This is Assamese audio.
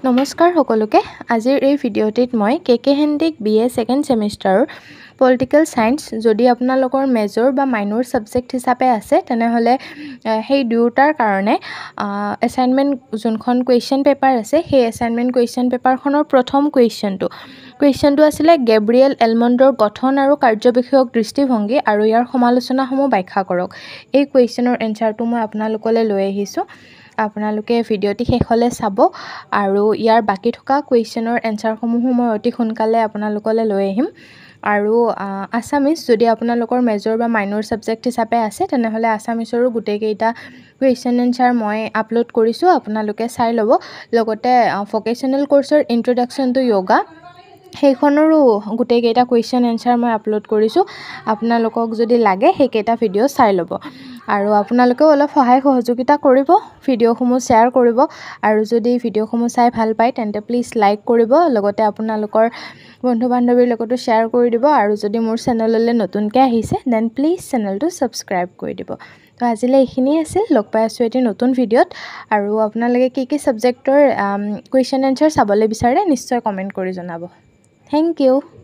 নমস্কাৰ সকলোকে আজিৰ এই ভিডিঅ'টিত মই কেকে হেণ্ডিক বিএ সেকেন্ড সেমিষ্টাৰৰ পলিটিক্যাল সায়েন্স যদি আপোনালোকৰ মেজৰ বা মাইনৰ সাবজেক্ট হিচাপে আছে তেনেহলে সেই দুটাৰ কাৰণে অ্যাসাইনমেন্ট যোনখন কোৱেশ্চন পেপাৰ আছে সেই অ্যাসাইনমেন্ট কোৱেশ্চন পেপাৰখনৰ প্ৰথম কুৱেশ্চনটো আছিল গেব্ৰিয়েল এলমণ্ডৰ গঠন আৰু কাৰ্যবিষয়ক দৃষ্টিভংগী আৰু ইয়াৰ সমালোচনাসমূহ ব্যাখ্যা কৰক এই কুৱেশ্চনৰ এনসাৰটো মই আপোনালোকলৈ লৈ আহিছো আপোনালোকে ভিডিঅ'টি শেষলৈ চাব আৰু ইয়াৰ বাকি থকা কুৱেশ্চনৰ এনসাৰসমূহ মই অতি সোনকালে আপোনালোকলৈ লৈ আহিম আৰু আসামিজ যদি আপোনালোকৰ মেজৰ বা মাইনৰ সাবজেক্ট হিচাপে আছে তেনেহলে আসামিজৰো গুটেই কেইটা কুৱেশ্চন এনসাৰ মই আপলোড কৰিছো আপোনালোকে চাই ল'ব লগতে ভোকেশনাল কোৰ্সৰ ইন্ট্ৰোডাকচন টু যোগা সেইখনৰো গুটেই কেইটা কুৱেশ্চন এনসাৰ মই আপলোড কৰিছো আপোনালোকক যদি লাগে সেই কেইটা ভিডিঅ' চাই ল'ব আৰু আপোনালোকেও অলপ সহায় সহযোগিতা কৰিব ভিডিঅ'সমূহ শ্বেয়াৰ কৰিব আৰু যদি ভিডিঅ'সমূহ চাই ভাল পায় তেন্তে প্লিজ লাইক কৰিব লগতে আপোনালোকৰ বন্ধু বান্ধৱীৰ লগতো শ্বেয়াৰ কৰি দিব আৰু যদি মোৰ চেনেললৈ নতুনকৈ আহিছে দেন প্লিজ চেনেলটো সাবস্ক্ৰাইব কৰি দিব তো আজিলৈ এইখিনি আছিল লগ পাই আছো এটি নতুন ভিডিঅ'ত আৰু আপোনালোকে কি সাবজেক্টৰ কুৱেশ্চন এনসাৰ চাবলৈ বিচাৰে নিশ্চয় কমেন্ট কৰি জনাব Thank you.